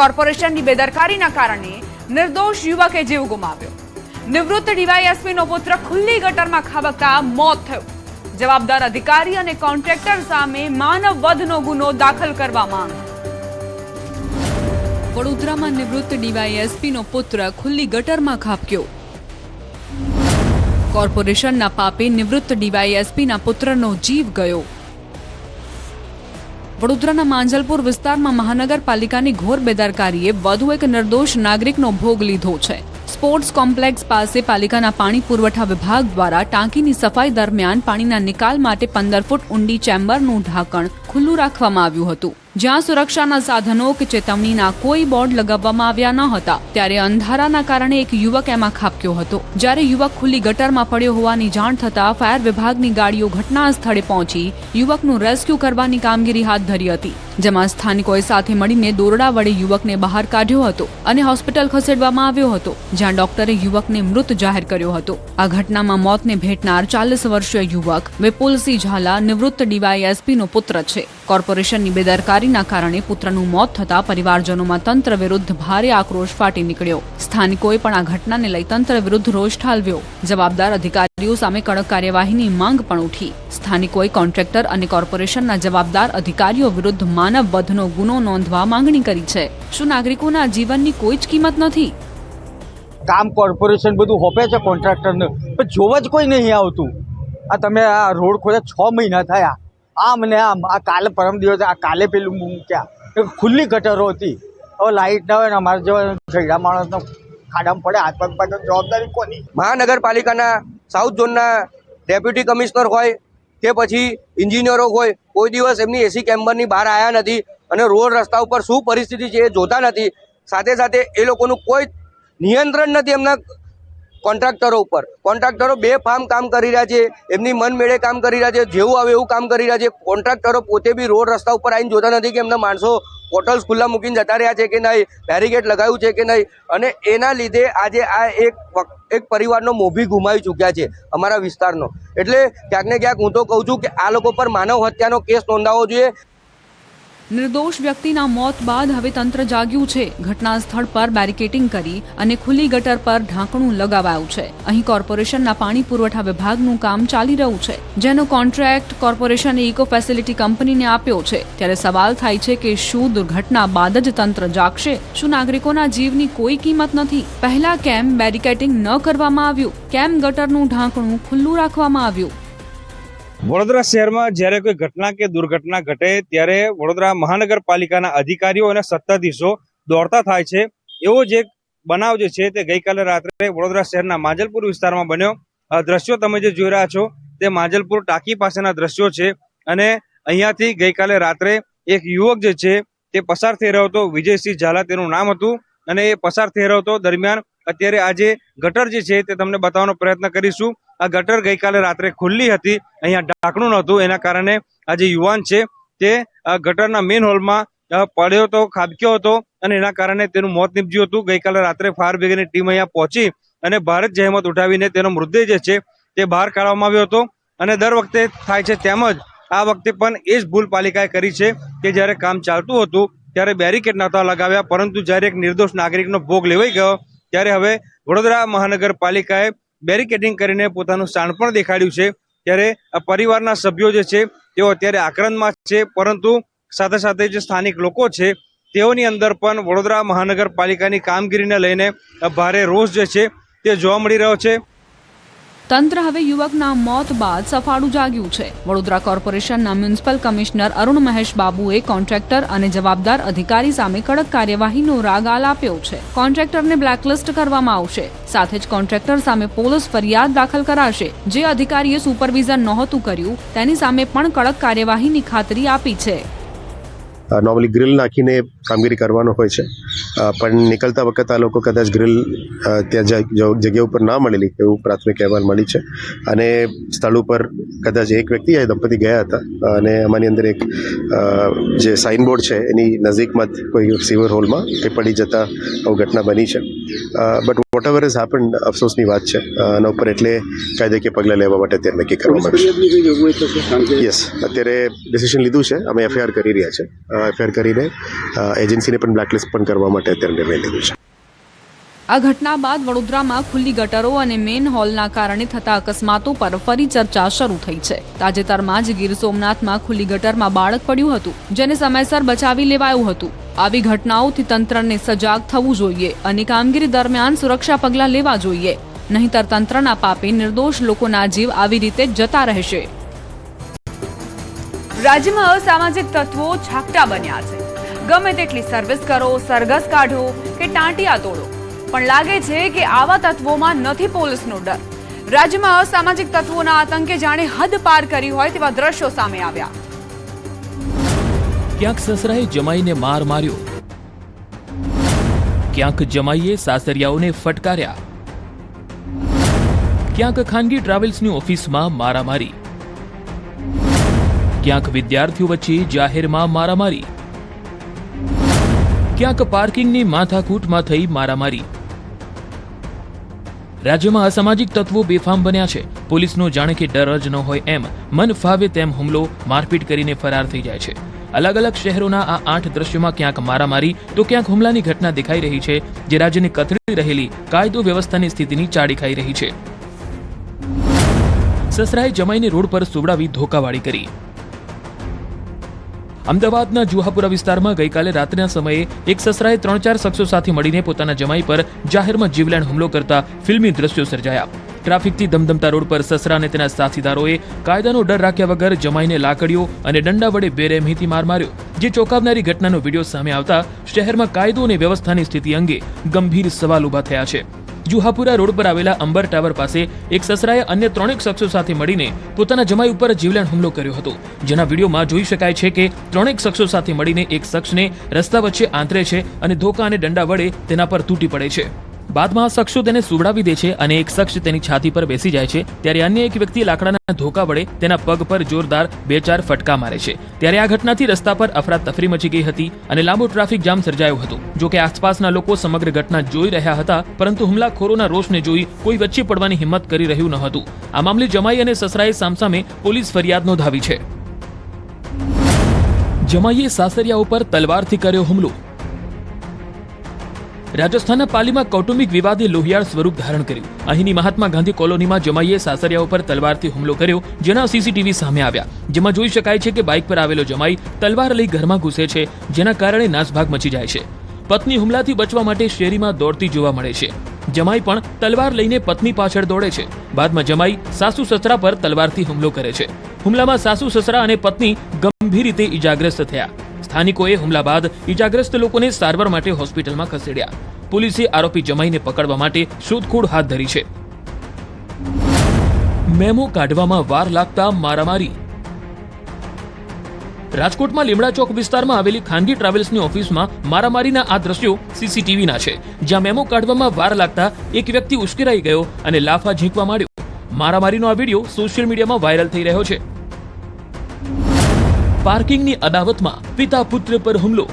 કોર્પોરેશનની બેદરકારીના કારણે નિર્દોષ યુવકે જીવ ગુમાવ્યો। નિવૃત્ત ડીવાયએસપીનો પુત્ર ખુલ્લી ગટરમાં ખાબકતા મોત થયું। જવાબદાર અધિકારી અને કોન્ટ્રાક્ટર સામે માનવ વધનો ગુનો દાખલ કરવા માંગ। વડોદરામાં નિવૃત્ત ડીવાયએસપીનો પુત્ર ખુલ્લી ગટરમાં ખાબક્યો। કોર્પોરેશનના પાપે નિવૃત્ત ડીવાયએસપીના પુત્રનો જીવ ગયો। વડોદરાના માંજલપુર વિસ્તારમાં મહાનગરપાલિકાની ઘોર બેદરકારીએ વધુ એક નિર્દોષ નાગરિકનો ભોગ લીધો છે। સ્પોર્ટ્સ કોમ્પ્લેક્સ પાસે પાલિકાના પાણી પુરવઠા વિભાગ દ્વારા ટાંકીની સફાઈ દરમિયાન પાણીના નિકાલ માટે 15 ફૂટ ઊંડી ચેમ્બરનું ઢાંકણ ખુલ્લું રાખવામાં આવ્યું હતું, જ્યાં સુરક્ષાના સાધનો કે ચેતવણીના કોઈ બોર્ડ લગાવવામાં આવ્યા ન હતા। ત્યારે અંધારાના કારણે એક યુવક એમાં ખાબક્યો હતો। જ્યારે યુવક ખુલ્લી ગટરમાં પડ્યો હોવાની જાણ થતાં ફાયર વિભાગની ગાડીઓ ઘટના સ્થળે પહોંચી યુવકનું રેસ્ક્યુ કરવાની કામગીરી હાથ ધરી હતી, જેમાં સ્થાનિકોએ સાથે મળીને દોરડા વડે યુવકને બહાર કાઢ્યો હતો અને હોસ્પિટલ ખસેડવામાં આવ્યો હતો, જ્યાં ડોક્ટરે યુવકને મૃત જાહેર કર્યો હતો। આ ઘટનામાં મોતને ભેટનાર 40 વર્ષીય યુવક વિપુલસિંહ ઝાલા નિવૃત્ત ડીવાયએસપીનો પુત્ર છે। કોર્પોરેશનની બેદરકારીના કારણે પુત્રનું મોત થતા પરિવારજનોમાં તંત્ર વિરુદ્ધ ભારે આક્રોશ ફાટી નીકળ્યો। સ્થાનિકોએ પણ આ ઘટનાને લઈ તંત્ર વિરુદ્ધ રોષ ઠાલવ્યો। જવાબદાર અધિકારીઓ સામે કડક કાર્યવાહીની માંગ પણ ઉઠી। સ્થાનિકોએ કોન્ટ્રાક્ટર અને કોર્પોરેશનના જવાબદાર અધિકારીઓ વિરુદ્ધ માનવ વધનો ગુનો નોંધવા માંગણી કરી છે। શું નાગરિકોના જીવનની કોઈ જ કિંમત નથી? કામ કોર્પોરેશન બધું હોપે છે કોન્ટ્રાક્ટરને, પણ જોવા જ કોઈ નહીં આવતું। આ તમે આ રોડ ખોલ્યા 6 મહિના થયા, આમ ને આમ આ કાલે પરમ દિવસે આ કાલે પેલું મૂક્યા, ખુલ્લી ગટરો હતી। હવે લાઇટ ના હોય ને અમારા જેવા છૈડા માણસનો ખાડામાં પડે, હાથ પગ પાછળ જવાબદારી કોની? મહાનગરપાલિકાના સાઉથ ઝોનના ડેપ્યુટી કમિશનર હોય કે પછી એન્જિનિયરો હોય, કોઈ દિવસ એમની એસી કેમ્બરની બહાર આવ્યા નથી અને રોડ રસ્તા ઉપર શું પરિસ્થિતિ છે એ જોતા નથી। સાથે સાથે એ લોકોનું કોઈ નિયંત્રણ નથી એમના કોન્ટ્રાક્ટરો ઉપર। કોન્ટ્રાક્ટરો બેફામ કામ કરી રહ્યા છે, એમની મન મેળે કામ કરી રહ્યા છે, જેવું આવે એવું કામ કરી રહ્યા છે। કોન્ટ્રાક્ટરો પોતે બી રોડ રસ્તા ઉપર આવીને જોતા નથી કે એમના માણસો પોર્ટલ્સ ખુલ્લા મૂકીને જતા રહ્યા છે કે નહીં, બેરીકેડ લગાવ્યું છે કે નહીં, અને એના લીધે આજે આ એક પરિવારનો મોભી ગુમાવી ચૂક્યા છે અમારા વિસ્તારનો। એટલે ક્યાંક ને ક્યાંક હું તો કહું છું કે આ લોકો પર માનવ હત્યાનો કેસ નોંધાવવો જોઈએ। નિર્દોષ વ્યક્તિના મોત બાદ હવે તંત્ર જાગ્યું છે। ઘટના સ્થળ પર બેરિકેડિંગ કરી અને ખુલ્લી ગટર પર ઢાંકણું લગાવાયું છે। અહીં કોર્પોરેશનના પાણી પુરવઠા વિભાગનું કામ ચાલી રહ્યું છે, જેનો કોન્ટ્રાક્ટ કોર્પોરેશને ઇકો ફેસિલિટી કંપનીને આપ્યો છે। ત્યારે સવાલ થાય છે કે શું દુર્ઘટના બાદ જ તંત્ર જાગશે? શું નાગરિકોના જીવની કોઈ કિંમત નથી? પહેલા કેમ બેરિકેડિંગ ન કરવામાં આવ્યું? કેમ ગટરનું ઢાંકણું ખુલ્લું રાખવામાં આવ્યું? વડોદરા શહેરમાં જ્યારે કોઈ ઘટના કે દુર્ઘટના ઘટે ત્યારે વડોદરા મહાનગરપાલિકાના અધિકારીઓ અને સત્તાધીશો દોડતા થાય છે। એવો જ એક બનાવ જે છે તે ગઈકાલે રાત્રે વડોદરા શહેરના માંજલપુર વિસ્તારમાં બન્યો। દ્રશ્યો તમે જે જોઈ રહ્યા છો તે માંજલપુર ટાંકી પાસેના દ્રશ્યો છે, અને અહીંયાથી ગઈકાલે રાત્રે એક યુવક જે છે તે પસાર થઈ રહ્યો હતો। વિજયસિંહ ઝાલા તેનું નામ હતું, અને એ પસાર થઈ રહ્યો હતો દરમિયાન અત્યારે આજે ગટર જે છે તે તમને બતાવવાનો પ્રયત્ન કરીશું। આ ગટર ગઈકાલે રાત્રે ખુલ્લી હતી, અહીંયા ઢાંકણું નહોતું, એના કારણે આ જે યુવાન છે તે ગટરના મેઇન હોલમાં પડ્યો હતો, ખાબક્યો હતો, અને એના કારણે તેનું મોત નીપજ્યું હતું। ગઈકાલે રાત્રે ફાયર બ્રિગેડની ટીમ અહીંયા પહોંચી અને ભારે જહેમત ઉઠાવીને તેનો મૃતદેહ જે છે તે બહાર કાઢવામાં આવ્યો હતો। અને દર વખતે થાય છે તેમજ આ વખતે પણ એ જ ભૂલ પાલિકાએ કરી છે કે જ્યારે કામ ચાલતું હતું ત્યારે બેરિકેડ નહોતા લગાવ્યા, પરંતુ જ્યારે એક નિર્દોષ નાગરિકનો ભોગ લેવાઈ ગયો ત્યારે હવે વડોદરા મહાનગરપાલિકાએ બેરિકેડિંગ કરીને પોતાનું શાણપણ દેખાડ્યું છે। ત્યારે આ પરિવારના સભ્યો જે છે તેઓ અત્યારે આક્રંદમાં છે, પરંતુ સાથે સાથે જે સ્થાનિક લોકો છે તેઓની અંદર પણ વડોદરા મહાનગરપાલિકાની કામગીરીને લઈને ભારે રોષ જે છે તે જોવા મળી રહ્યો છે। તંત્ર હવે યુવકના મોત બાદ સફાળું જાગ્યું છે। વડોદરા કોર્પોરેશનના મ્યુનિસિપલ કમિશનર અરુણ મહેશ બાબુએ કોન્ટ્રાક્ટર અને જવાબદાર અધિકારી સામે કડક કાર્યવાહીનો રાગાલ આપ્યો છે। કોન્ટ્રાક્ટરને બ્લેકલિસ્ટ કરવામાં આવશે, સાથે જ કોન્ટ્રાક્ટર સામે પોલીસ ફરિયાદ દાખલ કરાશે। જે અધિકારીએ સુપરવિઝન નહોતું કર્યું તેની સામે પણ કડક કાર્યવાહીની ખાતરી આપી છે। નોર્મલી ગ્રીલ નાખીને કામગીરી કરવાનો હોય છે, પણ નીકળતા વખત આ લોકો કદાચ ગ્રીલ ત્યાં જગ્યા ઉપર ના મળેલી એવું પ્રાથમિક અહેવાલ મળી છે, અને સ્થળ ઉપર કદાચ એક વ્યક્તિ દંપતી ગયા હતા, અને આમાંની અંદર એક જે સાઇનબોર્ડ છે એની નજીકમાં કોઈ સિવર હોલમાં એ પડી જતા આવું ઘટના બની છે। But whatever is happened અફસોસની વાત છે. આના ઉપર એટલે કાયદાકીય પગલાં લેવા માટે અત્યારે નક્કી કરવામાં આવ્યું. યસ, અત્યારે ડિસિઝન લીધું છે. અમે એફઆઈઆર કરી રહ્યા છે. એફઆઈઆર કરીને એજન્સીને પણ બ્લેકલિસ્ટ પણ કરવા માટે અત્યારે નિર્ણય લીધો છે. આ ઘટના બાદ વડોદરામાં ખુલ્લી ગટરો અને મેન હોલના કારણે થતા અકસ્માતો પર ફરી ચર્ચા શરૂ થઈ છે. તાજેતરમાં જ ગીર સોમનાથમાં ખુલ્લી ગટરમાં બાળક પડ્યું હતું, જેને સમયસર બચાવી લેવાયું હતું. આવી ઘટનાઓથી તંત્રને સજાગ થવું જોઈએ અને કામગીરી દરમિયાન સુરક્ષા પગલાં લેવા જોઈએ, નહીંતર તંત્રના પાપે નિર્દોષ લોકોના જીવ આવી રીતે જતા રહેશે. રાજ્યમાં અસામાજિક તત્વો છાકટા બન્યા છે. ગમે તેટલી સર્વિસ કરો, સરઘસ કાઢો કે ટાંટિયા તોડો, પણ લાગે છે કે આવા તત્વોમાં નથી પોલીસનો ડર. રાજ્યમાં અસામાજિક તત્વોના આતંકે જાણે હદ પાર કરી હોય તેવા દ્રશ્યો સામે આવ્યા. ક્યાંક સસરાએ જમાઈને માર માર્યો, ક્યાંક જમાઈએ સાસરિયાઓને ફટકાર્યા, ક્યાંક ખાનગી ટ્રાવેલ્સની ઓફિસમાં મારામારી, ક્યાંક વિદ્યાર્થીઓ વચ્ચે જાહેરમાં મારામારી, ક્યાંક પાર્કિંગની માથાકૂટમાં થઈ મારામારી. રાજ્યમાં અસામાજિક તત્વો બેફામ બન્યા છે. પોલીસનો જાણે કે ડર જ ન હોય એમ મન ફાવે તેમ હુમલો, મારપીટ કરીને ફરાર થઈ જાય છે. અલગ અલગ શહેરોના આ 8 દ્રશ્યોમાં ક્યાંક મારામારી તો ક્યાંક હુમલાની ઘટના દેખાઈ રહી છે, જે રાજ્યની કથળી રહેલી કાયદો વ્યવસ્થાની સ્થિતિની ચાડી ખાઈ રહી છે. સસરાએ જમાઈને રોડ પર સુવડાવી ધોકાવાળી કરી. અમદાવાદના જુહાપુરા વિસ્તારમાં ગઈકાલે રાત્રિના સમયે એક સસરાએ 3-4 શખ્સો સાથે મળીને પોતાના જમાઈ પર જાહેરમાં જીવલેણ હુમલો કરતા ફિલ્મી દ્રશ્યો સર્જાયા. ટ્રાફિકથી ધમધમતા રોડ પર સસરા અને તેના સાથીદારોએ કાયદાનો ડર રાખ્યા વગર જમાઈને લાકડીઓ અને દંડા વડે બેરહેમીથી માર માર્યો, જે ચોંકાવનારી ઘટનાનો વિડીયો સામે આવતા શહેરમાં કાયદો અને વ્યવસ્થાની સ્થિતિ અંગે ગંભીર સવાલ ઊભા થયા છે. જુહાપુરા રોડ પર આવેલા અંબર ટાવર પાસે એક સસરાએ અન્ય 3 શખ્સો સાથે મળીને પોતાના જમાઈ ઉપર જીવલેણ હુમલો કર્યો હતો, જેના વિડીયોમાં જોઈ શકાય છે કે 3 શખ્સો સાથે મળીને એક શખ્સને રસ્તા વચ્ચે આંતરે છે અને ધોકા અને દંડા વડે તેના પર તૂટી પડે છે. બાદમાં આ શખ્સો તેને સુવડાવી દે છે અને એક શખ્સ તેની છાતી પર બેસી જાય છે, ત્યારે અન્ય એક વ્યક્તિ લાકડાના ધોકા વડે તેના પગ પર જોરદાર 2-4 ફટકા મારે છે. ત્યારે આ ઘટનાથી રસ્તા પર અફરાતફરી મચી ગઈ હતી અને લાંબો ટ્રાફિક જામ સર્જાયો હતો. જો કે આસપાસના લોકો સમગ્ર ઘટના જોઈ રહ્યા હતા, પરંતુ હુમલાખોરોના રોષને જોઈ કોઈ વચ્ચે પડવાની હિંમત કરી રહ્યું ન હતું. આ મામલે જમાઈ અને સસરાએ સામસામે પોલીસ ફરિયાદ નોંધાવી છે. જમાઈએ સાસરિયા ઉપર તલવારથી કર્યો હુમલો. રાજસ્થાનના પાલીમાં કૌટુંબિક વિવાદે લોહિયાળ સ્વરૂપ ધારણ કર્યું. અહીંની મહાત્મા ગાંધી કોલોનીમાં જમાઈએ સાસરિયા ઉપર તલવારથી હુમલો કર્યો, જેના સીસીટીવી સામે આવ્યા, જેમાં જોઈ શકાય છે કે બાઇક પર આવેલો જમાઈ તલવાર લઈ ઘરમાં ઘૂસે છે, જેના કારણે નાસભાગ મચી જાય છે. પત્ની હુમલાથી બચવા માટે શેરીમાં દોડતી જોવા મળે છે. જમાઈ પણ તલવાર લઈને પત્ની પાછળ દોડે છે. બાદમાં જમાઈ સાસુ સસરા પર તલવારથી હુમલો કરે છે. હુમલામાં સાસુ સસરા અને પત્ની ગંભીર રીતે ઈજાગ્રસ્ત થયા. સ્થાનિકોએ હુમલા બાદ ઈજાગ્રસ્ત લોકોને સારવાર માટે હોસ્પિટલમાં ખસેડ્યા. પોલીસે આરોપી જમાઈને પકડવા માટે શોધખોળ હાથ ધરી છે. મેમો કાઢવામાં વાર લાગતા મારામારી. રાજકોટમાં લીમડા ચોક વિસ્તારમાં આવેલી ખાનગી ટ્રાવેલ્સની ઓફિસમાં મારામારીના આ દ્રશ્યો સીસીટીવીના છે, જ્યાં મેમો કાઢવામાં વાર લાગતા એક વ્યક્તિ ઉશ્કેરાઈ ગયો અને લાફા ઝીંકવા માંડ્યો. મારામારીનો આ વિડીયો સોશિયલ મીડિયામાં વાયરલ થઈ રહ્યો છે. પાર્કિંગની અદાવતમાં પિતા પુત્ર પર હુમલો.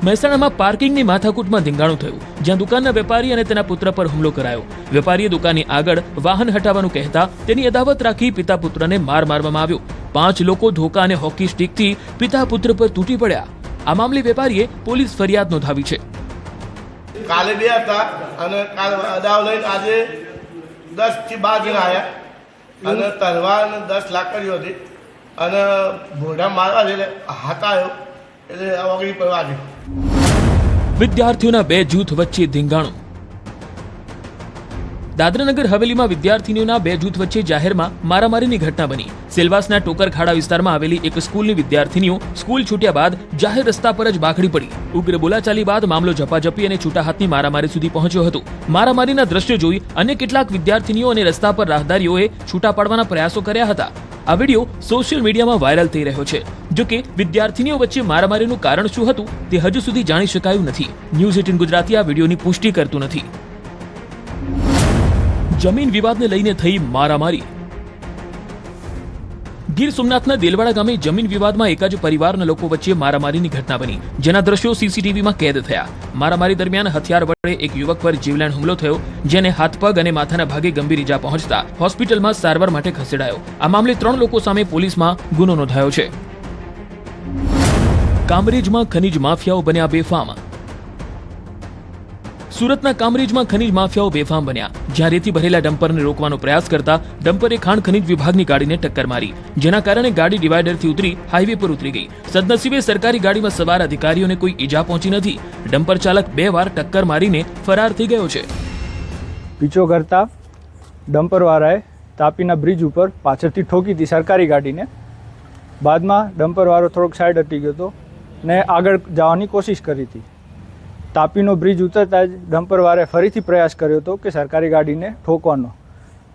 મહેસાણામાં પાર્કિંગની માથાકૂટમાં ધીંગાણું થયું, જ્યાં દુકાનના વેપારી અને તેના પુત્ર પર હુમલો કરાયો. વેપારીએ દુકાનની આગળ વાહન હટાવવાનું કહેતા તેની અદાવત રાખી પિતા પુત્રને માર મારવામાં આવ્યો. 5 લોકો ધોકા અને હોકી સ્ટીકથી પિતા પુત્ર પર તૂટી પડ્યા. આ મામલે વેપારીએ પોલીસ ફરિયાદ નોંધાવી છે. કાલે 2 હતા અને કાલ અદાવ લઈને આજે 10 થી 12 જણા આવ્યા અને તલવાર અને 10 લાકડીઓ હતી અને ભોંડા મારવા એટલે હાથ આવ્યો એટલે ઓગળી પડવા દે. વિદ્યાર્થીઓના 2 જૂથ વચ્ચે ધીંગાણું. દાદરાનગર હવેલીમાં વિદ્યાર્થીનીઓના 2 જૂથ વચ્ચે જાહેરમાં મારામારીની ઘટના બની. સેલવાસના ટોકરખાડા વિસ્તારમાં આવેલી એક સ્કૂલની વિદ્યાર્થીનીઓ સ્કૂલ છૂટ્યા બાદ જાહેર રસ્તા પર જ બાખડી પડી. ઉગ્ર બોલાચાલી બાદ મામલો ઝપાઝપી અને છૂટા હાથની મારામારી સુધી પહોંચ્યો હતો. મારામારીના દ્રશ્યો જોઈ અન્ય કેટલાક વિદ્યાર્થીનીઓ અને રસ્તા પર રાહદારીઓએ છૂટા પાડવાના પ્રયાસો કર્યા હતા. આ વિડીયો સોશિયલ મીડિયામાં વાયરલ થઈ રહ્યો છે. જો કે વિદ્યાર્થીનીઓ વચ્ચે મારામારીનું કારણ શું હતું તે હજુ સુધી જાણી શકાયું નથી. ન્યૂઝ 18 ગુજરાતી આ વિડીયોની પુષ્ટિ કરતું નથી. જમીન વિવાદને લઈને થઈ મારામારી. ગીર સોમનાથના દેલવાડા ગામે જમીન વિવાદમાં એક જ પરિવારના લોકો વચ્ચે મારામારીની ઘટના બની, જેના દ્રશ્યો સીસીટીવીમાં કેદ થયા. મારામારી દરમિયાન હથિયાર વડે એક યુવક પર જીવલેણ હુમલો થયો, જેને હાથ પગ અને માથાના ભાગે ગંભીર ઈજા પહોંચતા હોસ્પિટલમાં સારવાર માટે ખસેડાયો. આ મામલે 3 લોકો સામે પોલીસમાં ગુનો નોંધાયો છે. કામરેજમાં ખનીજ માફિયાઓ બન્યા બેફામ. સુરતના કામરેજમાં ખનીજ માફિયાઓ બેફામ બન્યા, જ્યાં રેતી ભરેલા ડમ્પરને રોકવાનો પ્રયાસ કરતા ડમ્પરે ખાણ ખનીજ વિભાગની ગાડીને ટક્કર મારી, જેના કારણે ગાડી ડિવાઈડરથી ઉતરી હાઈવે પર ઉતરી ગઈ. સદનસીબે સરકારી ગાડીમાં સવાર અધિકારીઓને કોઈ ઈજા પહોંચી નથી. ડમ્પર ચાલક 2 વાર ટક્કર મારીને ફરાર થઈ ગયો છે. પીછો કરતા ડમ્પરવાળાએ તાપીના બ્રિજ ઉપર પાછળથી ઠોકી હતી સરકારી ગાડીને. બાદમાં ડમ્પરવાળો થોડોક સાઈડ હટી ગયો હતો ને આગળ જવાની કોશિશ કરી હતી. તાપીનો બ્રિજ ઉતરતા જ ડમ્પરવાળાએ ફરીથી પ્રયાસ કર્યો હતો કે સરકારી ગાડીને ઠોકવાનો.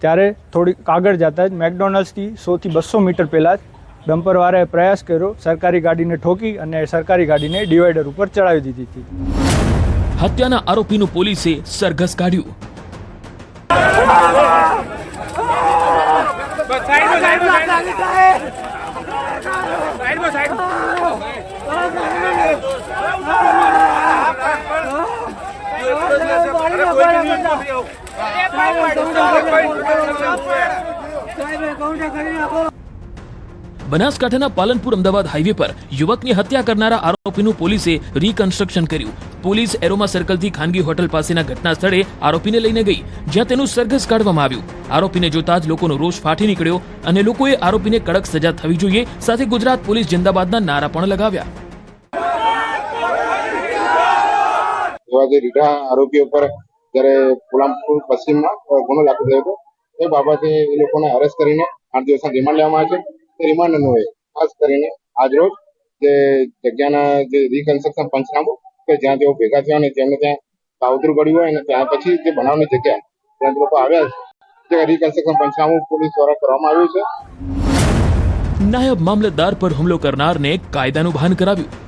ત્યારે થોડીક આગળ જતા જ મેકડોનલ્ડ્સથી 100 થી 200 મીટર પહેલાં જ ડમ્પરવાળાએ પ્રયાસ કર્યો સરકારી ગાડીને ઠોકી અને સરકારી ગાડીને ડિવાઈડર ઉપર ચડાવી દીધી હતી. હત્યાના આરોપીનું પોલીસે સરઘસ કાઢ્યું. બનાસકાંઠાના પાલનપુર અમદાવાદ હાઈવે પર યુવકની હત્યા કરનારા આરોપીનું પોલીસે રીકન્સ્ટ્રક્શન કર્યું. પોલીસ એરોમા સર્કલથી ખાનગી હોટલ પાસેના ઘટના સ્થળે આરોપીને લઈને ગઈ, જ્યાં તેનું સરઘસ કાઢવામાં આવ્યું. આરોપીને જોતા જ લોકોનો રોષ ફાટી નીકળ્યો અને લોકોએ આરોપીને કડક સજા થવી જોઈએ સાથે ગુજરાત પોલીસ જિંદાબાદના નારા પણ લગાવ્યા. જે રીઢા આરોપીઓ પર જ્યારે પોલામપુર પશ્ચિમમાં ગુનો દાખલ થયો હતો એ બાબતે એ લોકોને અરેસ્ટ કરીને 8 દિવસના રિમાન્ડ લેવામાં આવે છે. એ રિમાન્ડ અન્વયે ખાસ કરીને આજરોજ જે જગ્યાના જે રિકન્સ્ટ્રક્શન પંચનામું કે જ્યાં તેઓ ભેગા થયા અને જેમને ત્યાં કાવતરું કર્યું હોય અને ત્યાં પછી જે બનાવની જગ્યા ત્યાં લોકો આવ્યા છે તે રિકન્સ્ટ્રક્શન પંચનામું પોલીસ દ્વારા કરવામાં આવ્યું છે. નાયબ મામલતદાર પર હુમલો કરનારને કાયદાનું ભાન કરાવ્યું.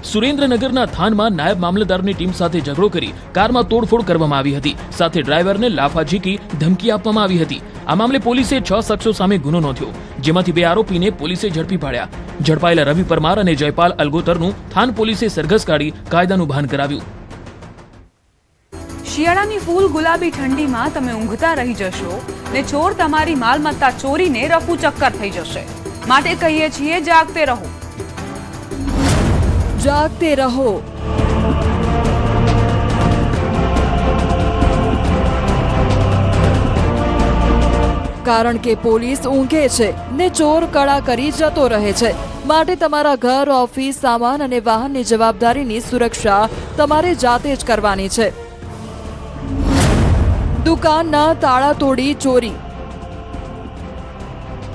સુરેન્દ્રનગરના થાનમાં નાયબ મામલતદારની ટીમ સાથે ઝઘડો કરી કારમાં તોડફોડ કરવામાં આવી હતી, સાથે ડ્રાઈવરને લાફા ઝીકી ધમકી આપવામાં આવી હતી. આ મામલે પોલીસે 6 શખ્સો સામે ગુનો નોંધ્યો, જેમાંથી 2 આરોપીને પોલીસે ઝડપી પાડ્યા. ઝડપાયેલા રવિ પરમાર અને જયપાલ અલગોતરનું થાન પોલીસે સરઘસ કાઢી કાયદાનું ભાન કરાવ્યું. શિયાળાની ફૂલ ગુલાબી ઠંડીમાં તમે ઊંઘતા રહી જશો ને ચોર તમારી માલમત્તા ચોરીને રફુ ચક્કર થઈ જશે. માટે કહીએ છીએ જાગતે રહો. જાગતે રહો. કારણ કે પોલીસ ઊંઘે છે ને ચોર કળા કરી જતો રહે છે. માટે તમારા ઘર, ઓફિસ, સામાન અને વાહનની જવાબદારીની સુરક્ષા તમારે જાતે જ કરવાની છે. દુકાનના તાળા તોડી ચોરી.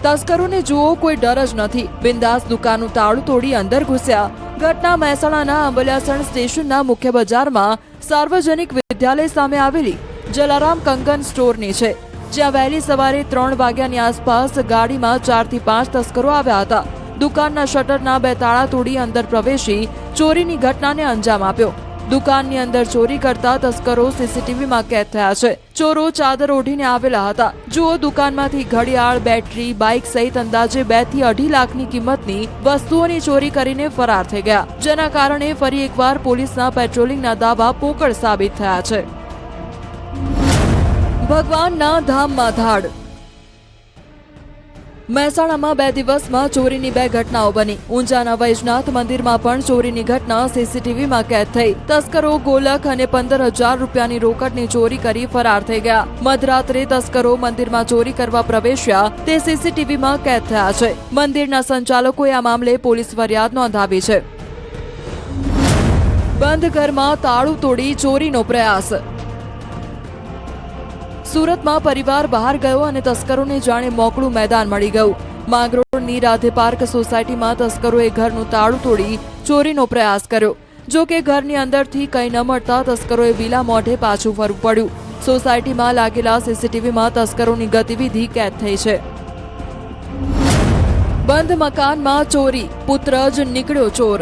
તસ્કરોને જુઓ કોઈ ડર જ નથી. બિંદાસ દુકાનનું તાળું તોડી અંદર ઘૂસ્યા. ઘટના મહેસાણાના અંબલિયાસણ સ્ટેશનના મુખ્ય બજારમાં સાર્વજનિક વિદ્યાલય સામે આવેલી જલારામ કંગન સ્ટોરની છે, જ્યાં વહેલી સવારે 3 વાગ્યાની આસપાસ ગાડીમાં 4 થી 5 તસ્કરો આવ્યા હતા. દુકાનના શટરના 2 તાળા તોડી અંદર પ્રવેશી ચોરીની ઘટનાને અંજામ આપ્યો. દુકાનની અંદર ચોરી કરતા તસ્કરો સીસીટીવીમાં કેદ થયા છે. ચોરો ચાદર ઓઢીને આવેલા હતા. જુઓ, દુકાનમાંથી ઘડિયાળ, બેટરી, બાઇક સહિત અંદાજે 2 થી 2.5 લાખની કિંમતની વસ્તુઓની ચોરી કરીને ફરાર થઈ ગયા, જેના કારણે ફરી એકવાર પોલીસના પેટ્રોલિંગના દાવા પોકળ સાબિત થયા છે. ભગવાનના ધામમાં ધાડ. મહેસાણામાં 2 દિવસમાં ચોરીની 2 ઘટનાઓ બની. ઊંઝાના વૈજનાથ મંદિરમાં પણ ચોરીની ઘટના સીસીટીવીમાં કેદ થઈ. તસ્કરો ગોલક અને 15,000 રૂપિયાની રોકડની ચોરી કરી ફરાર થઈ ગયા. મધરાત્રે તસ્કરો મંદિરમાં ચોરી કરવા પ્રવેશ્યા તે સીસીટીવીમાં કેદ થયા છે. મંદિરના સંચાલકોએ આ મામલે પોલીસ ફરિયાદ નોંધાવી છે. બંધ ઘરમાં તાળું તોડી ચોરીનો પ્રયાસ. સુરતમાં પરિવાર બહાર ગયો અને તસ્કરોને જાણે મોકળું મેદાન મળી ગયું. માંગરોળની રાધે પાર્ક સોસાયટીમાં તસ્કરોએ ઘરનું તાળું તોડી ચોરીનો પ્રયાસ કર્યો. જો કે ઘરની અંદરથી કંઈ ન મળતા તસ્કરોએ બીલા મોઢે પાછું ફરવું પડ્યું. સોસાયટીમાં લાગેલા સીસીટીવીમાં તસ્કરોની ગતિવિધિ કેદ થઈ છે. બંધ મકાનમાં ચોરી, પુત્ર જ નીકળ્યો ચોર.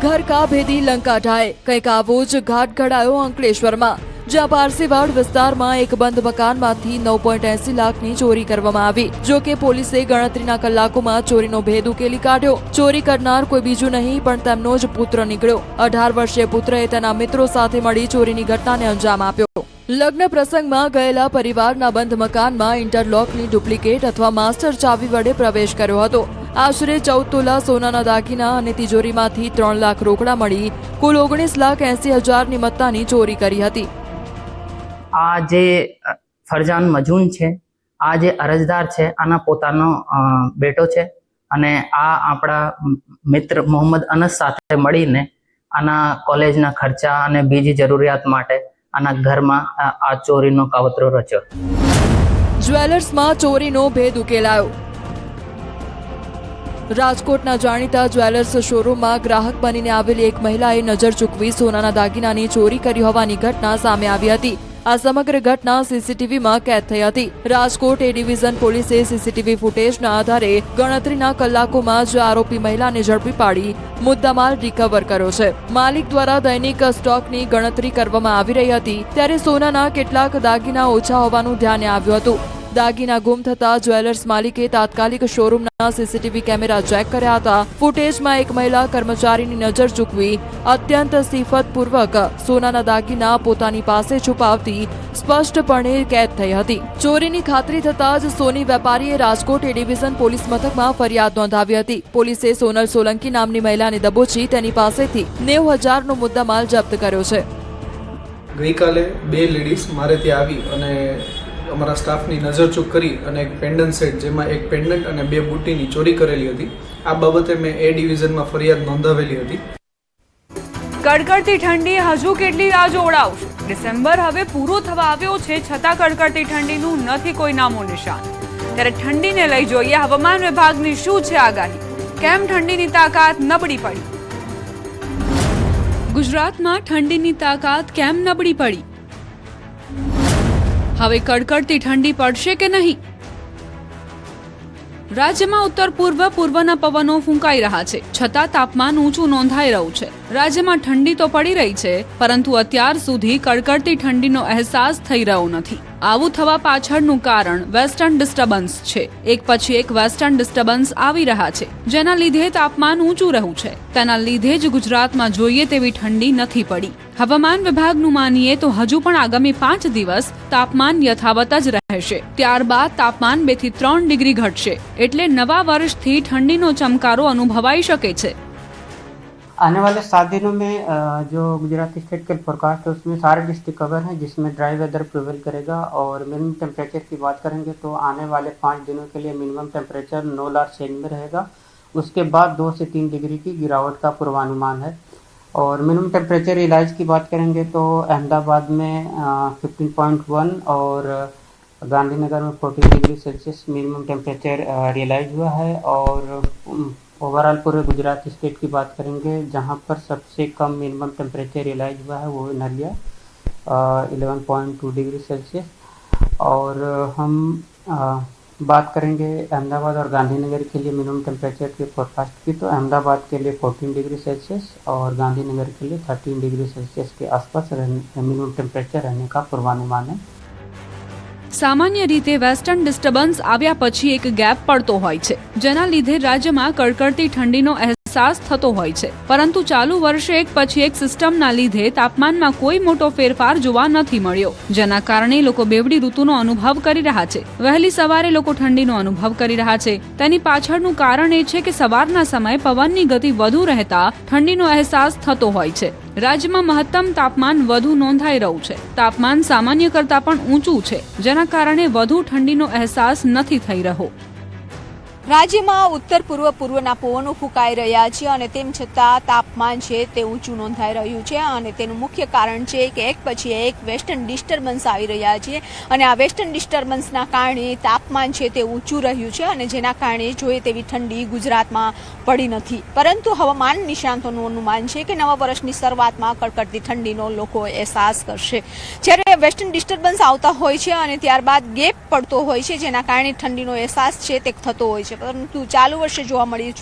ઘર કા ભેદી લંકા ઢાય, કંઈક આવો જ ઘાટ ઘડાયો અંકલેશ્વરમાં. જ્યાં પારસીવાડ વિસ્તારમાં એક બંધ મકાનમાંથી 9.80 લાખની ચોરી કરવામાં આવી. જો કે પોલીસે ગણતરીના કલાકોમાં ચોરીનો ભેદ ઉકેલી કાઢ્યો. ચોરી કરનાર કોઈ બીજું નહીં પણ તેમનો જ પુત્ર નીકળ્યો. 18 વર્ષીય પુત્રએ તેના મિત્રો સાથે મળી ચોરીની ઘટનાને અંજામ આપ્યો. લગ્ન પ્રસંગમાં ગયેલા પરિવારના બંધ મકાનમાં ઇન્ટરલોકની ડુપ્લિકેટ અથવા માસ્ટર ચાવી વડે પ્રવેશ કર્યો હતો. આશરે 14 તોલા સોનાના દાગીના અને તિજોરીમાંથી 3 લાખ રોકડા મળી કુલ 19,80,000ની મત્તાની ચોરી કરી હતી. આ જે ફરજાન મજૂન છે, આ જે અરજદાર છે, આના પોતાનો બેટો છે અને આ આપણા મિત્ર મોહમ્મદ અનસ સાથે મળીને આના કોલેજના ખર્ચા અને બીજી જરૂરિયાત માટે આના ઘરમાં આ ચોરીનો કાવતરો રચ્યો. જ્વેલર્સમાં ચોરીનો ભેદ ઉકેલાયો. રાજકોટના જાણીતા જ્વેલર્સ શોરૂમમાં ગ્રાહક બનીને આવેલી એક મહિલાએ નજર ચૂકવી સોનાના દાગીનાની ચોરી કરી હોવાની ઘટના સામે આવી હતી. આ સમગ્ર ઘટના સીસીટીવીમાં કેદ થઈ હતી. રાજકોટ એ ડિવિઝન પોલીસે સીસીટીવી ફૂટેજના આધારે ગણતરીના કલાકોમાં જ આરોપી મહિલાને ઝડપી પાડી મુદ્દામાલ રિકવર કર્યો છે. માલિક દ્વારા દૈનિક સ્ટોકની ગણતરી કરવામાં આવી રહી હતી ત્યારે સોનાના કેટલાક દાગીના ઓછા હોવાનું ધ્યાને આવ્યું હતું. દાગીના ગુમ થતા જ્વેલર્સ માલિકે તાત્કાલિક શોરૂમના સીસીટીવી કેમેરા ચેક કર્યા હતા. ફૂટેજમાં એક મહિલા કર્મચારીની નજર ચૂકવી અત્યંત સિફતપૂર્વક સોનાના દાગીના પોતાની પાસે છુપાવતી સ્પષ્ટપણે કેદ થઈ હતી. ચોરીની ખાતરી થતાં જ સોની વેપારીએ રાજકોટ એ ડિવિઝન પોલીસ મથકમાં ફરિયાદ નોંધાવી હતી. પોલીસે સોનલ સોલંકી નામની મહિલાને દબોચી તેની પાસેથી 90,000નો મુદ્દામાલ જપ્ત કર્યો છે. ગઈકાલે 2 લેડીઝ મારે ત્યાં આવી અને અમારા સ્ટાફની નજરચૂક કરી અને એક પેન્ડન્ટ સેટ, જેમાં એક પેન્ડન્ટ અને 2 બુટ્ટીની ચોરી કરેલી હતી. આ બાબતે મેં એ ડિવિઝનમાં ફરિયાદ નોંધાવેલી હતી. કડકડતી ઠંડી હજુ કેટલી રાહ જોવડાવશે? ડિસેમ્બર હવે પૂરો થવા આવ્યો છે, છતાં કડકડતી ઠંડીનું નથી કોઈ નામો નિશાન. ત્યારે ઠંડીને લઈ જોઈએ હવામાન વિભાગની શું છે આગાહી. કેમ ઠંડીની તાકાત નબળી પડી? ગુજરાતમાં ઠંડીની તાકાત કેમ નબળી પડી? હવે કડકડતી ઠંડી પડશે કે નહીં? રાજ્યમાં ઉત્તર પૂર્વના પવનો ફૂંકાઈ રહ્યા છે, છતાં તાપમાન ઊંચું નોંધાઈ રહ્યું છે. રાજ્યમાં ઠંડી તો પડી રહી છે, પરંતુ અત્યાર સુધી કડકડતી ઠંડીનો અહેસાસ થઈ રહ્યો નથી. આવું થવા પાછળનું કારણ વેસ્ટર્ન ડિસ્ટર્બન્સ છે. એક પછી એક વેસ્ટર્ન ડિસ્ટર્બન્સ આવી રહ્યા છે, જેના લીધે તાપમાન ઊંચું રહ્યું છે. તેના લીધે જ ગુજરાતમાં જોઈએ તેવી ઠંડી નથી પડી. હવામાન વિભાગનું માનીએ તો હજુ પણ આગામી 5 દિવસ તાપમાન યથાવત જ રહેશે. ત્યારબાદ તાપમાન 2 થી 3 ડિગ્રી ઘટશે. એટલે નવા વર્ષથી ઠંડીનો ચમકારો અનુભવાઈ શકે છે. आने वाले 7 दिनों में जो गुजरात स्टेट के फोरकास्ट है उसमें सारे डिस्ट्रिक्ट कवर हैं, जिसमें ड्राई वेदर प्रिवेल करेगा. और मिनिमम टेम्परेचर की बात करेंगे तो आने वाले 5 दिनों के लिए मिनिमम टेम्परेचर 9 लाख चेंज में रहेगा. उसके बाद 2 से 3 डिग्री की गिरावट का पूर्वानुमान है. और मिनिमम टेम्परेचर रियलाइज की बात करेंगे तो अहमदाबाद में 15.1 और गांधीनगर में 14 degree Celsius minimum temperature realise हुआ है. और ओवरऑल पूरे गुजरात स्टेट की बात करेंगे जहां पर सबसे कम मिनिमम टेम्परेचर रियलाइज हुआ है वो नलिया 11.2 डिग्री सेल्सियस. और हम बात करेंगे अहमदाबाद और गांधीनगर के लिए मिनिमम टेम्परेचर के फोरकास्ट की, तो अहमदाबाद के लिए 14 डिग्री सेल्सियस और गांधीनगर के लिए 13 डिग्री सेल्सियस के आसपास मिनिमम टेम्परेचर रहने का पूर्वानुमान है. સામાન્ય રીતે વેસ્ટર્ન ડિસ્ટર્બન્સ આવ્યા પછી એક ગેપ પડતો હોય છે, જેના લીધે રાજ્યમાં કડકડતી ઠંડીનો અહેસાસ થતો હોય છે. પરંતુ ચાલુ વર્ષે એક પછી એક સિસ્ટમના લીધે તાપમાનમાં કોઈ મોટો ફેરફાર જોવા નથી મળ્યો, જેના કારણે લોકો બેવડી ઋતુનો અનુભવ કરી રહ્યા છે. વહેલી સવારે લોકો ઠંડીનો અનુભવ કરી રહ્યા છે. તેની પાછળનું કારણ એ છે કે સવારના સમયે પવનની ગતિ વધુ રહેતા ઠંડીનો અહેસાસ થતો હોય છે. રાજ્યમાં મહત્તમ તાપમાન વધુ નોંધાઈ રહ્યું છે. તાપમાન સામાન્ય કરતાં પણ ઊંચું છે, જેના કારણે વધુ ઠંડીનો અહેસાસ નથી થઈ રહ્યો. રાજ્યમાં ઉત્તર પૂર્વના પવનો ફૂંકાઈ રહ્યા છે અને તેમ છતાં તાપમાન છે તે ઊંચું નોંધાઈ રહ્યું છે. અને તેનું મુખ્ય કારણ છે કે એક પછી એક વેસ્ટર્ન ડિસ્ટર્બન્સ આવી રહ્યા છે અને આ વેસ્ટર્ન ડિસ્ટર્બન્સના કારણે તાપમાન છે તે ઊંચું રહ્યું છે અને જેના કારણે જોઈએ તેવી ઠંડી ગુજરાતમાં પડી નથી. પરંતુ હવામાન નિષ્ણાતોનું અનુમાન છે કે નવા વર્ષની શરૂઆતમાં કડકડતી ઠંડીનો લોકો અહેસાસ કરશે. જ્યારે વેસ્ટર્ન ડિસ્ટર્બન્સ આવતા હોય છે અને ત્યારબાદ ગેપ પડતો હોય છે, જેના કારણે ઠંડીનો અહેસાસ છે તે થતો હોય છે. છે, પરંતુ ચાલુ વર્ષે જોવા મળ્યું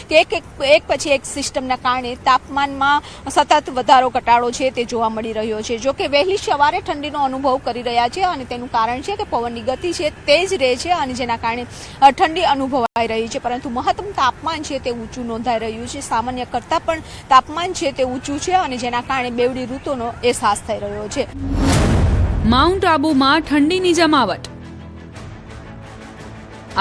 છે કે એક પછી એક સિસ્ટમના કારણે તાપમાનમાં સતત વધારો ઘટાડો છે તે જોવા મળી રહ્યો છે. જો કે વહેલી સવારે ઠંડીનો અનુભવ કરી રહ્યા છે અને તેનું કારણ છે કે પવનની ગતિ છે તેજ રહે છે અને જેના કારણે ઠંડી અનુભવાઈ રહી છે, પરંતુ મહત્તમ તાપમાન છે તે ઊંચું નોંધાઈ રહ્યું છે. સામાન્ય કરતાં પણ તાપમાન છે તે ઊંચું છે અને જેના કારણે બેવડી ઋતુનો અહેસાસ થઈ રહ્યો છે. માઉન્ટ આબુમાં ઠંડીની જમાવટ.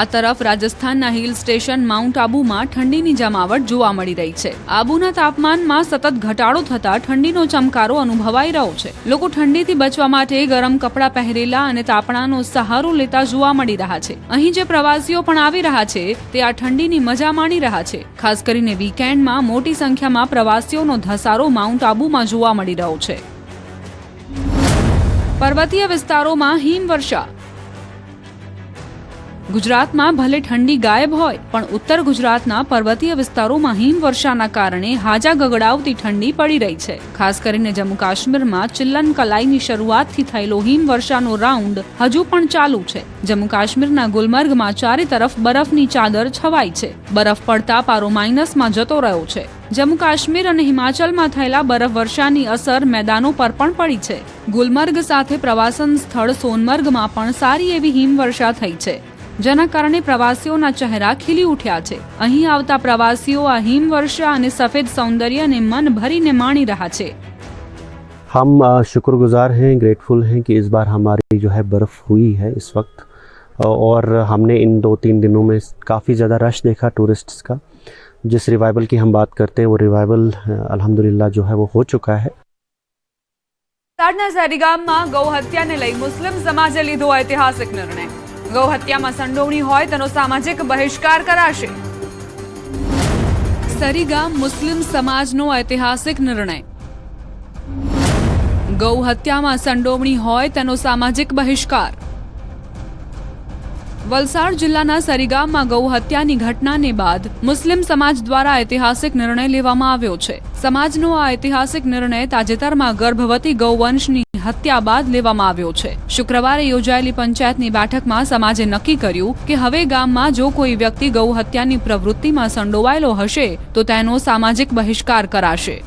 આ તરફ રાજસ્થાનના હિલ સ્ટેશન માઉન્ટ આબુમાં ઠંડીની જમાવટ જોવા મળી રહી છે. આબુના તાપમાનમાં સતત ઘટાડો થતા ઠંડીનો ચમકારો અનુભવાઈ રહ્યો છે. લોકો ઠંડીથી બચવા માટે ગરમ કપડાં પહેરેલા અને તાપણાનો સહારો લેતા જોવા મળી રહ્યા છે. અહીં જે પ્રવાસીઓ પણ આવી રહ્યા છે તે આ ઠંડીની મજા માણી રહ્યા છે. ખાસ કરીને વીકેન્ડમાં મોટી સંખ્યામાં પ્રવાસીઓનો ધસારો માઉન્ટ આબુમાં જોવા મળી રહ્યો છે. પર્વતીય વિસ્તારોમાં હિમવર્ષા. ગુજરાતમાં ભલે ઠંડી ગાયબ હોય પણ ઉત્તર ગુજરાતના પર્વતીય વિસ્તારોમાં હિમવર્ષાના કારણે હાજા ગગડાવતી ઠંડી પડી રહી છે. ખાસ કરીને જમ્મુ કાશ્મીરમાં ચિલ્લન કલાઈની શરૂઆતથી થયેલો હિમવર્ષાનો રાઉન્ડ હજુ પણ ચાલુ છે. જમ્મુ કાશ્મીરના ગુલમર્ગમાં ચારે તરફ બરફની ચાદર છવાઈ છે. બરફ પડતા પારો માઇનસમાં જતો રહ્યો છે. જમ્મુ કાશ્મીર અને હિમાચલમાં થયેલા બરફવર્ષાની અસર મેદાનો પર પણ પડી છે. ગુલમર્ગ સાથે પ્રવાસન સ્થળ સોનમર્ગમાં પણ સારી એવી હિમવર્ષા થઈ છે, જેના કારણે પ્રવાસીઓના ચહેરા ખીલી ઉઠ્યા છે. અહીં આવતા પ્રવાસીઓ આ હિમવર્ષા અને સફેદ સૌંદર્યને મન ભરીને માણી રહ્યા છે. हम शुक्रगुजार हैं, ग्रेटफुल हैं कि इस बार हमारी जो है बर्फ़ हुई है इस वक्त, और हमने इन 2-3 दिनों में काफ़ी ज़्यादा रश देखा टूरिस्ट्स का. जिस रिवाइवल की हम बात करते हैं वो रिवाइवल अल्हम्दुलिल्लाह जो है वो हो चुका है. વલસાડના સરીગામમાં ગૌ હત્યાને લઈ મુસ્લિમ સમાજે લીધો ઐતિહાસિક નિર્ણય. ગૌ હત્યામાં સંડોવણી હોય તેનો સામાજિક બહિષ્કાર કરાશે. સરીગામ મુસ્લિમ સમાજનો ઐતિહાસિક નિર્ણય. ગૌ હત્યામાં સંડોવણી હોય તેનો સામાજિક બહિષ્કાર. વલસાડ જિલ્લાના સરીગામમાં ગૌ હત્યાની ઘટનાને બાદ મુસ્લિમ સમાજ દ્વારા ઐતિહાસિક નિર્ણય લેવામાં આવ્યો છે. સમાજનો આ ઐતિહાસિક નિર્ણય તાજેતરમાં ગર્ભવતી ગૌવંશની હત્યા બાદ લેવામાં આવ્યો છે. શુક્રવારે યોજાયેલી પંચાયતની બેઠકમાં સમાજે નક્કી કર્યું કે હવે ગામમાં જો કોઈ વ્યક્તિ ગૌ હત્યાની પ્રવૃત્તિમાં સંડોવાયેલો હશે તો તેનો સામાજિક બહિષ્કાર કરાશે.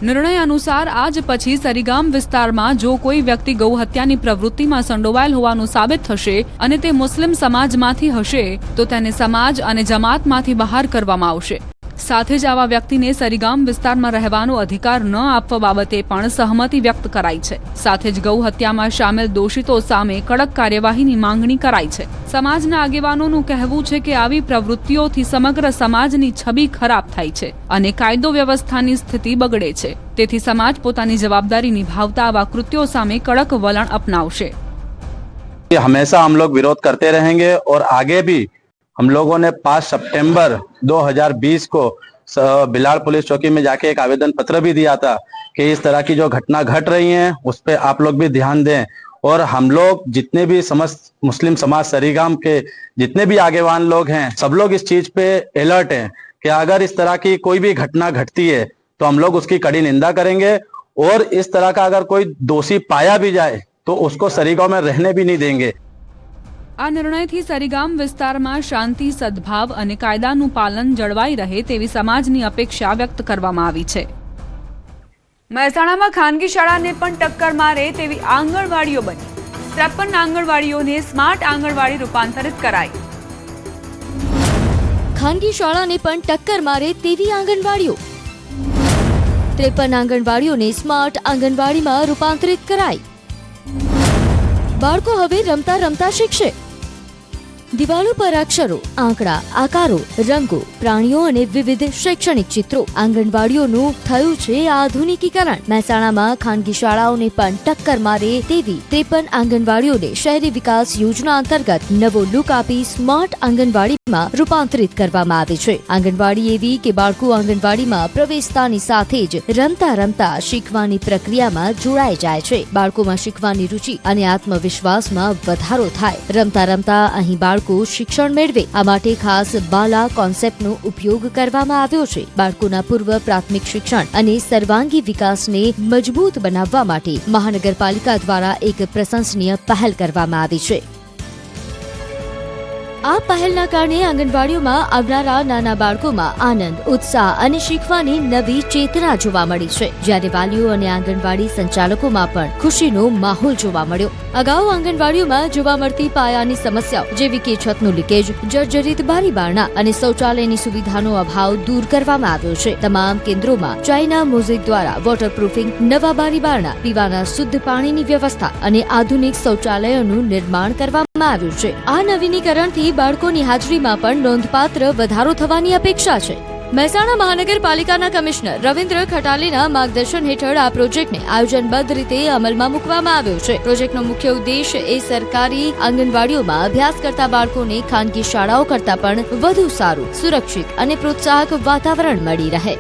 નિર્ણય અનુસાર આજ પછી સરીગામ વિસ્તારમાં જો કોઈ વ્યક્તિ ગૌ હત્યાની પ્રવૃત્તિમાં સંડોવાયેલ હોવાનું સાબિત થશે અને તે મુસ્લિમ સમાજમાંથી હશે તો તેને સમાજ અને જમાતમાંથી બહાર કરવામાં આવશે. સાથે જ આવા વ્યક્તિને સરીગામ વિસ્તારમાં રહેવાનો અધિકાર ન આપવા બાબતે પણ સહમતિ વ્યક્ત કરાઈ છે. સાથે જ ગૌ હત્યામાં સામેલ દોષિતો સામે કડક કાર્યવાહીની માંગણી કરાઈ છે. સમાજના આગેવાનોનું કહેવું છે કે આવી પ્રવૃત્તિઓથી સમગ્ર સમાજની છબી ખરાબ થાય છે અને કાયદો વ્યવસ્થાની સ્થિતિ બગડે છે. તેથી સમાજ પોતાની જવાબદારી નિભાવતા આવા કૃત્યો સામે કડક વલણ અપનાવશે. हमेशा हम लोग विरोध करते रहेंगे और आगे भी हम लोगों ने 5 सितंबर 2020 को बिलाड़ पुलिस चौकी में जाके एक आवेदन पत्र भी दिया था कि इस तरह की जो घटना घट रही हैं उस पे आप लोग भी ध्यान दें. और हम लोग जितने भी समस्त मुस्लिम समाज सरीगाम के जितने भी आगेवान लोग हैं सब लोग इस चीज पे अलर्ट हैं कि अगर इस तरह की कोई भी घटना घटती है तो हम लोग उसकी कड़ी निंदा करेंगे और इस तरह का अगर कोई दोषी पाया भी जाए तो उसको सरीगाम में रहने भी नहीं देंगे. આ નિર્ણયથી સરીગામ વિસ્તારમાં શાંતિ, સદભાવ અને કાયદાનું પાલન જળવાઈ રહે તેવી સમાજની અપેક્ષા વ્યક્ત કરવામાં આવી છે. મહેસાણામાં ખાનગી શાળાને પણ ટક્કર મારે તેવી આંગણવાડીઓ બની. 53 આંગણવાડીઓને સ્માર્ટ આંગણવાડી રૂપાંતરિત કરાઈ. ખાનગી શાળાને પણ ટક્કર મારે તેવી આંગણવાડીઓ. 53 આંગણવાડીઓને સ્માર્ટ આંગણવાડીમાં રૂપાંતરિત કરાઈ. બાળકો હવે રમતા રમતા શીખશે. દિવાલો પર અક્ષરો, આંકડા, આકારો, રંગો, પ્રાણીઓ અને વિવિધ શૈક્ષણિક ચિત્રો. આંગણવાડીઓનું થયું છે આધુનિકીકરણ. મહેસાણામાં ખાનગી શાળાઓને પણ ટક્કર મારે તેવી 53 આંગણવાડીઓને શહેરી વિકાસ યોજના અંતર્ગત નવો લુક આપી સ્માર્ટ આંગણવાડીમાં રૂપાંતરિત કરવામાં આવે છે. આંગણવાડી એવી કે બાળકો આંગણવાડીમાં પ્રવેશતાની સાથે જ રમતા રમતા શીખવાની પ્રક્રિયામાં જોડાઈ જાય છે. બાળકોમાં શીખવાની રુચિ અને આત્મવિશ્વાસમાં વધારો થાય. રમતા રમતા અહીં બાળકો શિક્ષણ મેળવે આ માટે ખાસ બાલા કોન્સેપ્ટનો ઉપયોગ કરવામાં આવ્યો છે. બાળકોના પૂર્વ પ્રાથમિક શિક્ષણ અને સર્વાંગી વિકાસને મજબૂત બનાવવા માટે મહાનગરપાલિકા દ્વારા એક પ્રશંસનીય પહેલ કરવામાં આવી છે. આ પહેલના કારણે આંગણવાડીઓમાં આવનારા નાના બાળકોમાં આનંદ, ઉત્સાહ અને શીખવાની નવી ચેતના જોવા મળી છે, જ્યારે વાલીઓ અને આંગણવાડી સંચાલકોમાં પણ ખુશીનો માહોલ જોવા મળ્યો. અગાઉ આંગણવાડીઓમાં જોવા મળતી પાયાની સમસ્યાઓ જેવી કે છતનું લીકેજ, જર્જરિત બારી બારણા અને શૌચાલયની સુવિધાનો અભાવ દૂર કરવામાં આવ્યો છે. તમામ કેન્દ્રોમાં ચાઇના મોઝેક દ્વારા વોટરપ્રૂફિંગ, નવા બારી બારણા, પીવાના શુદ્ધ પાણીની વ્યવસ્થા અને આધુનિક શૌચાલયોનું નિર્માણ કરવામાં આવ્યું છે. આ નવીનીકરણથી બાળકોની હાજરીમાં પણ નોંધપાત્ર વધારો થવાની અપેક્ષા છે. મહેસાણા મહાનગરપાલિકાના કમિશનર રવિન્દ્ર ખટાલેના માર્ગદર્શન હેઠળ આ પ્રોજેક્ટને આયોજનબદ્ધ રીતે અમલમાં મૂકવામાં આવ્યો છે. પ્રોજેક્ટનો મુખ્ય ઉદ્દેશ એ સરકારી આંગણવાડીઓમાં અભ્યાસ કરતા બાળકોને ખાનગી શાળાઓ કરતાં પણ વધુ સારું, સુરક્ષિત અને પ્રોત્સાહક વાતાવરણ મળી રહે.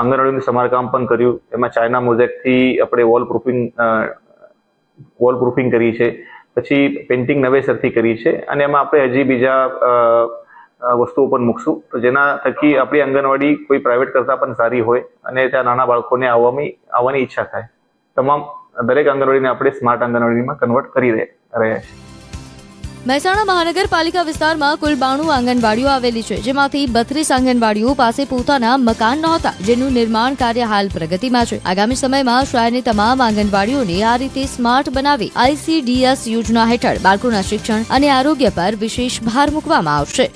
આંગણવાડીનું સમારકામ પણ કર્યું. એમાં ચાઇના મોઝેકથી આપણે વોલ પ્રૂફિંગ કરી છે, પછી પેઇન્ટિંગ નવેસરથી કરી છે, અને એમાં આપણે હજી બીજા વસ્તુઓ પણ મૂકશું, તો જેના થકી આપણી આંગણવાડી કોઈ પ્રાઇવેટ કરતાં પણ સારી હોય અને ત્યાં નાના બાળકોને આવવાની ઈચ્છા થાય. દરેક આંગણવાડીને આપણે સ્માર્ટ આંગણવાડીમાં કન્વર્ટ કરી રહ્યા છીએ. મહેસાણા મહાનગરપાલિકા વિસ્તારમાં કુલ 92 આંગણવાડીઓ આવેલી છે, જેમાંથી 32 આંગણવાડીઓ પાસે પોતાના મકાન નહોતા, જેનું નિર્માણ કાર્ય હાલ પ્રગતિમાં છે. આગામી સમયમાં શહેરની તમામ આંગણવાડીઓને આ રીતે સ્માર્ટ બનાવી ICDS યોજના હેઠળ બાળકોના શિક્ષણ અને આરોગ્ય પર વિશેષ ભાર મૂકવામાં આવશે.